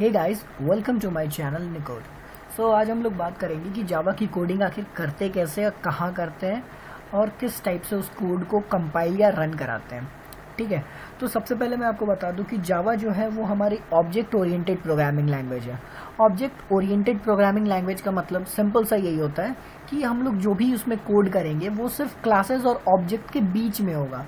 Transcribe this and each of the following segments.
Hey guys, welcome to my channel निकोड। So आज हम लोग बात करेंगे कि जावा की कोडिंग आखिर करते कैसे और कहाँ करते हैं और किस टाइप से उस कोड को कंपाइल या रन कराते हैं। ठीक है, तो सबसे पहले मैं आपको बता दूं कि जावा जो है वो हमारी ऑब्जेक्ट ओरिएंटेड प्रोग्रामिंग लैंग्वेज है। ऑब्जेक्ट ओरिएंटेड प्रोग्रामिंग लैंग्वेज का मतलब सिंपल सा यही होता है कि हम लोग जो भी उसमें कोड करेंगे वो सिर्फ क्लासेस और ऑब्जेक्ट के बीच में होगा।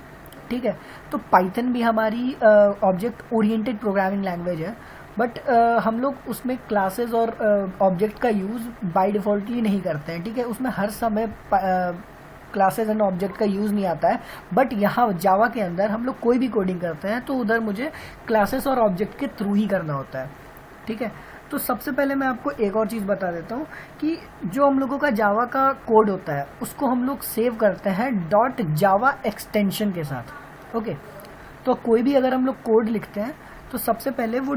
ठीक है, तो पाइथन भी हमारी ऑब्जेक्ट ओरिएंटेड प्रोग्रामिंग लैंग्वेज है, बट हम लोग उसमें क्लासेस और ऑब्जेक्ट का यूज़ बाय डिफ़ॉल्टली नहीं करते हैं। ठीक है, उसमें हर समय क्लासेस एंड ऑब्जेक्ट का यूज़ नहीं आता है, बट यहाँ जावा के अंदर हम लोग कोई भी कोडिंग करते हैं तो उधर मुझे क्लासेस और ऑब्जेक्ट के थ्रू ही करना होता है। ठीक है, तो सबसे पहले मैं आपको एक और चीज़ बता देता हूँ कि जो हम लोगों का जावा का कोड होता है उसको हम लोग सेव करते हैं .java एक्सटेंशन के साथ। ओके, तो कोई भी अगर हम लोग कोड लिखते हैं तो सबसे पहले वो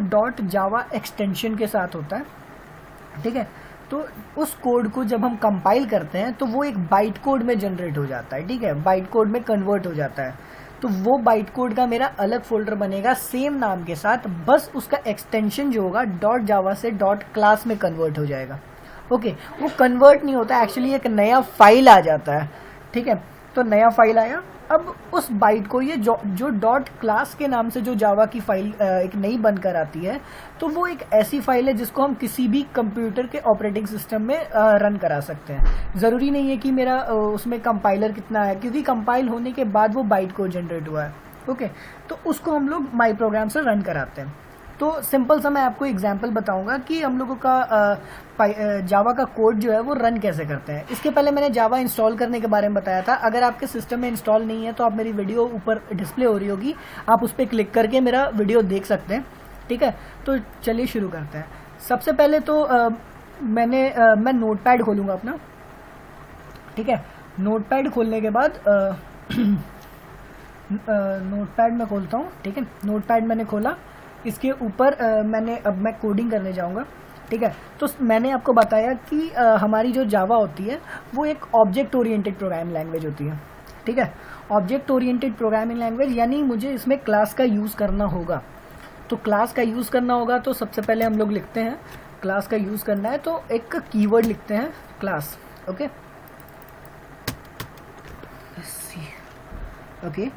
.java एक्सटेंशन के साथ होता है। ठीक है, तो उस कोड को जब हम कंपाइल करते हैं तो वो एक बाइट कोड में जनरेट हो जाता है। ठीक है, बाइट कोड में कन्वर्ट हो जाता है, तो वो बाइट कोड का मेरा अलग फोल्डर बनेगा सेम नाम के साथ, बस उसका एक्सटेंशन जो होगा .java से .class में कन्वर्ट हो जाएगा। ओके, वो कन्वर्ट नहीं होता, एक्चुअली एक नया फाइल आ जाता है। ठीक है, तो नया फाइल आया, अब उस बाइट को ये जो .class के नाम से जो जावा की फाइल एक नई बनकर आती है, तो वो एक ऐसी फाइल है जिसको हम किसी भी कंप्यूटर के ऑपरेटिंग सिस्टम में रन करा सकते हैं। ज़रूरी नहीं है कि मेरा उसमें कंपाइलर कितना है, क्योंकि कंपाइल होने के बाद वो बाइट कोड जनरेट हुआ है। ओके, तो उसको हम लोग माई प्रोग्राम से रन कराते हैं। तो सिंपल सा मैं आपको एग्जांपल बताऊंगा कि हम लोगों का जावा का कोड जो है वो रन कैसे करते हैं। इसके पहले मैंने जावा इंस्टॉल करने के बारे में बताया था। अगर आपके सिस्टम में इंस्टॉल नहीं है तो आप मेरी वीडियो ऊपर डिस्प्ले हो रही होगी, आप उस पर क्लिक करके मेरा वीडियो देख सकते हैं। ठीक है, तो चलिए शुरू करते हैं। सबसे पहले तो मैं नोटपैड खोलूँगा अपना। ठीक है, नोटपैड खोलने के बाद नोटपैड में खोलता हूँ। ठीक है, नोटपैड मैंने खोला, इसके ऊपर अब मैं कोडिंग करने जाऊंगा। ठीक है, तो मैंने आपको बताया कि हमारी जो जावा होती है वो एक ऑब्जेक्ट ओरिएंटेड प्रोग्रामिंग लैंग्वेज होती है। ठीक है, ऑब्जेक्ट ओरिएंटेड प्रोग्रामिंग लैंग्वेज यानी मुझे इसमें क्लास का यूज़ करना होगा। तो क्लास का यूज़ करना होगा तो सबसे पहले हम लोग लिखते हैं क्लास का यूज़ करना है, तो एक कीवर्ड लिखते हैं क्लास। Okay okay,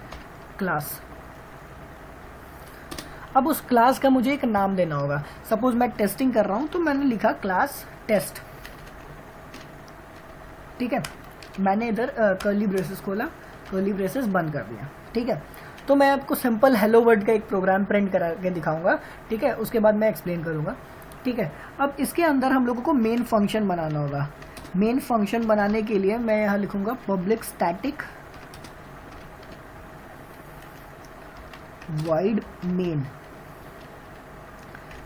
class. अब उस क्लास का मुझे एक नाम देना होगा। सपोज मैं टेस्टिंग कर रहा हूं तो मैंने लिखा क्लास टेस्ट। ठीक है, मैंने इधर कर्ली ब्रेसेस खोला, कर्ली ब्रेसेस बंद कर दिया। ठीक है, तो मैं आपको सिंपल हेलो वर्ड का एक प्रोग्राम प्रिंट करा के दिखाऊंगा। ठीक है, उसके बाद मैं एक्सप्लेन करूंगा। ठीक है, अब इसके अंदर हम लोगों को मेन फंक्शन बनाना होगा। मेन फंक्शन बनाने के लिए मैं यहाँ लिखूंगा पब्लिक स्टैटिक वाइड मेन।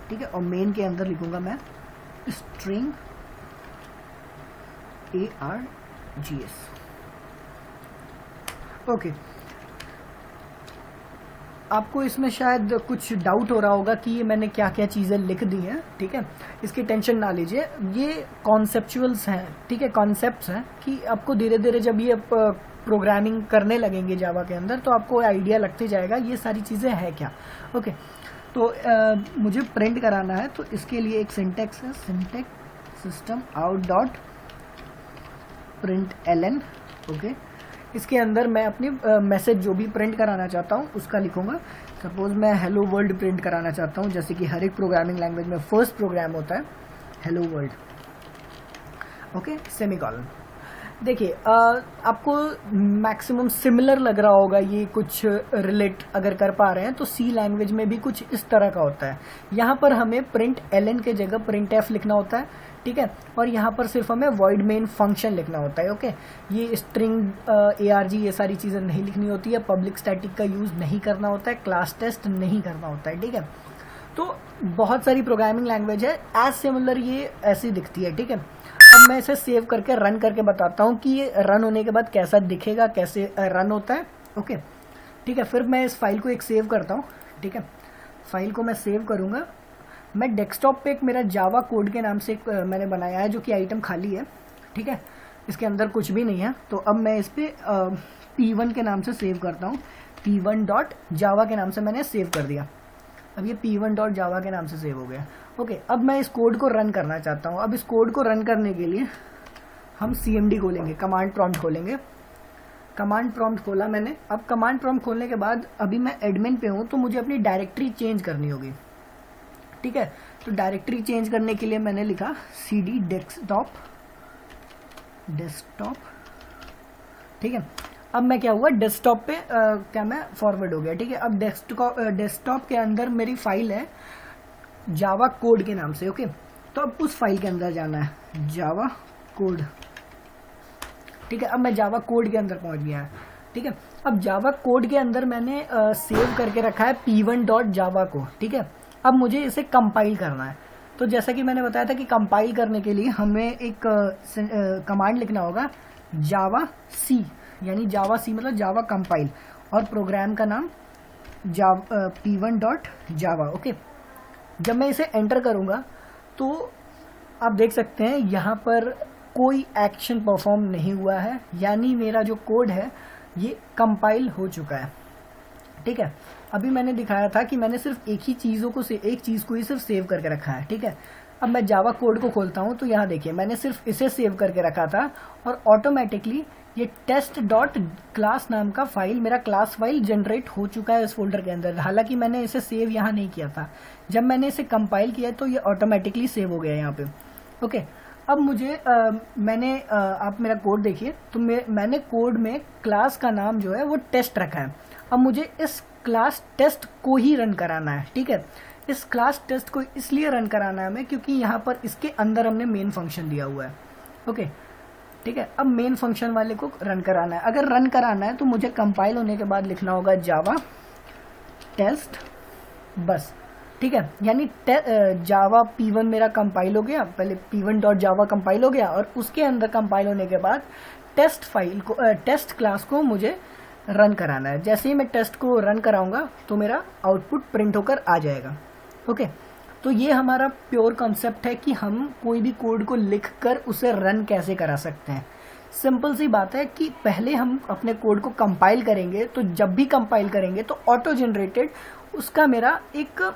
ठीक है, और मेन के अंदर लिखूंगा मैं स्ट्रिंग args। ओके, आपको इसमें शायद कुछ डाउट हो रहा होगा कि ये मैंने क्या क्या चीज़ें लिख दी हैं। ठीक है, इसकी टेंशन ना लीजिए, ये कॉन्सेप्चुअल्स हैं। ठीक है, कॉन्सेप्ट्स हैं कि आपको धीरे धीरे जब ये प्रोग्रामिंग करने लगेंगे जावा के अंदर तो आपको आइडिया लगते जाएगा ये सारी चीज़ें हैं क्या। ओके, तो मुझे प्रिंट कराना है, तो इसके लिए एक सिंटेक्स है, syntax system out dot print ln। Okay, इसके अंदर मैं अपनी मैसेज जो भी प्रिंट कराना चाहता हूँ उसका लिखूंगा। सपोज मैं हेलो वर्ल्ड प्रिंट कराना चाहता हूँ, जैसे कि हर एक प्रोग्रामिंग लैंग्वेज में फर्स्ट प्रोग्राम होता है हेलो वर्ल्ड। Okay, semicolon. देखिए, आपको मैक्सिमम सिमिलर लग रहा होगा, ये कुछ रिलेट अगर कर पा रहे हैं तो सी लैंग्वेज में भी कुछ इस तरह का होता है। यहाँ पर हमें प्रिंट ln के जगह प्रिंट f लिखना होता है। ठीक है, और यहाँ पर सिर्फ हमें वॉइड मेन फंक्शन लिखना होता है। ओके, ये स्ट्रिंग arg ये सारी चीज़ें नहीं लिखनी होती है, पब्लिक स्टैटिक का यूज़ नहीं करना होता है, क्लास टेस्ट नहीं करना होता है। ठीक है, तो बहुत सारी प्रोग्रामिंग लैंग्वेज है एज सिमिलर, ये ऐसी दिखती है। ठीक है, अब मैं इसे सेव करके रन करके बताता हूँ कि ये रन होने के बाद कैसा दिखेगा, कैसे रन होता है। ओके, ठीक है, फिर मैं इस फाइल को एक सेव करता हूँ। ठीक है, फाइल को मैं सेव करूँगा। मैं डेस्कटॉप पे एक मेरा जावा कोड के नाम से मैंने बनाया है जो कि आइटम खाली है। ठीक है, इसके अंदर कुछ भी नहीं है, तो अब मैं इस पर p1 के नाम से सेव करता हूँ। p1.java के नाम से मैंने सेव कर दिया। अब ये p1.java के नाम से सेव हो गया। ओके, अब मैं इस कोड को रन करना चाहता हूँ। अब इस कोड को रन करने के लिए हम cmd खोलेंगे, कमांड प्रॉम्प्ट खोलेंगे। कमांड प्रॉम्प्ट खोला मैंने। अब कमांड प्रॉम्प्ट खोलने के बाद अभी मैं एडमिन पे हूँ, तो मुझे अपनी डायरेक्टरी चेंज करनी होगी। ठीक है, तो डायरेक्टरी चेंज करने के लिए मैंने लिखा cd डेस्कटॉप। ठीक है, अब मैं क्या हुआ, डेस्कटॉप पे क्या मैं फॉरवर्ड हो गया। ठीक है, अब डेस्कटॉप के अंदर मेरी फाइल है जावा कोड के नाम से। ओके, तो अब उस फाइल के अंदर जाना है, जावा कोड। ठीक है, अब मैं जावा कोड के अंदर पहुंच गया है। ठीक है, अब जावा कोड के अंदर मैंने सेव करके रखा है p1.java को। ठीक है, अब मुझे इसे कंपाइल करना है। तो जैसा कि मैंने बताया था कि कंपाइल करने के लिए हमें एक कमांड लिखना होगा, जावा सी, यानी जावा सी मतलब जावा कंपाइल, और प्रोग्राम का नाम p1.java। ओके, जब मैं इसे एंटर करूंगा तो आप देख सकते हैं यहाँ पर कोई एक्शन परफॉर्म नहीं हुआ है, यानी मेरा जो कोड है ये कंपाइल हो चुका है। ठीक है, अभी मैंने दिखाया था कि मैंने सिर्फ एक चीज़ को ही सिर्फ सेव करके रखा है। ठीक है, अब मैं जावा कोड को खोलता हूँ तो यहाँ देखिए मैंने सिर्फ इसे सेव करके रखा था, और ऑटोमेटिकली ये test.class नाम का फाइल, मेरा क्लास फाइल जनरेट हो चुका है इस फोल्डर के अंदर। हालांकि मैंने इसे सेव यहाँ नहीं किया था। जब मैंने इसे कंपाइल किया तो ये ऑटोमेटिकली सेव हो गया यहाँ पे। ओके, अब मुझे आप मेरा कोड देखिए, तो मैंने कोड में क्लास का नाम जो है वो टेस्ट रखा है। अब मुझे इस क्लास टेस्ट को ही रन कराना है। ठीक है, इस क्लास टेस्ट को इसलिए रन कराना है हमें क्योंकि यहाँ पर इसके अंदर हमने मेन फंक्शन दिया हुआ है। ओके, ठीक है, अब मेन फंक्शन वाले को रन कराना है। अगर रन कराना है तो मुझे कंपाइल होने के बाद लिखना होगा जावा टेस्ट बस। ठीक है, यानी जावा p1 मेरा कंपाइल हो गया, पहले p1.java कंपाइल हो गया, और उसके अंदर कंपाइल होने के बाद टेस्ट फाइल को टेस्ट क्लास को मुझे रन कराना है। जैसे ही मैं टेस्ट को रन कराऊंगा तो मेरा आउटपुट प्रिंट होकर आ जाएगा। ओके, तो ये हमारा प्योर कॉन्सेप्ट है कि हम कोई भी कोड को लिखकर उसे रन कैसे करा सकते हैं। सिंपल सी बात है कि पहले हम अपने कोड को कंपाइल करेंगे, तो जब भी कंपाइल करेंगे तो ऑटो जनरेटेड उसका मेरा एक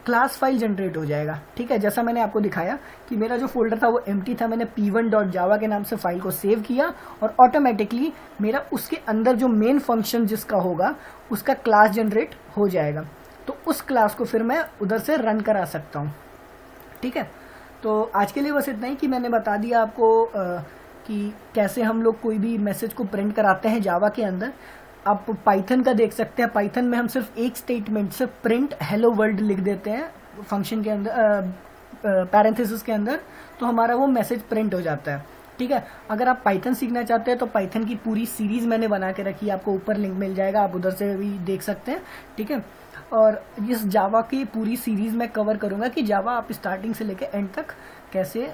क्लास फाइल जनरेट हो जाएगा। ठीक है, जैसा मैंने आपको दिखाया कि मेरा जो फोल्डर था वो एम्प्टी था, मैंने p1.java के नाम से फाइल को सेव किया, और ऑटोमेटिकली मेरा उसके अंदर जो मेन फंक्शन जिसका होगा उसका क्लास जनरेट हो जाएगा। तो उस क्लास को फिर मैं उधर से रन करा सकता हूँ। ठीक है, तो आज के लिए बस इतना ही कि मैंने बता दिया आपको कि कैसे हम लोग कोई भी मैसेज को प्रिंट कराते हैं जावा के अंदर। आप पाइथन का देख सकते हैं, पाइथन में हम सिर्फ एक स्टेटमेंट से प्रिंट हेलो वर्ल्ड लिख देते हैं फंक्शन के अंदर, पैरेंथेसिस के अंदर, तो हमारा वो मैसेज प्रिंट हो जाता है। ठीक है, अगर आप पाइथन सीखना चाहते हैं तो पाइथन की पूरी सीरीज मैंने बना के रखी है, आपको ऊपर लिंक मिल जाएगा, आप उधर से भी देख सकते हैं। ठीक है, और इस जावा की पूरी सीरीज में कवर करूंगा कि जावा आप स्टार्टिंग से लेकर एंड तक कैसे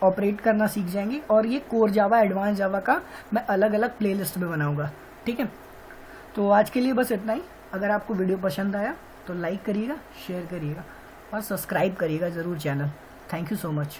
ऑपरेट करना सीख जाएंगे, और ये कोर जावा, एडवांस जावा का मैं अलग अलग प्लेलिस्ट में बनाऊंगा। ठीक है, तो आज के लिए बस इतना ही। अगर आपको वीडियो पसंद आया तो लाइक करिएगा, शेयर करिएगा और सब्सक्राइब करिएगा ज़रूर channel. Thank you so much.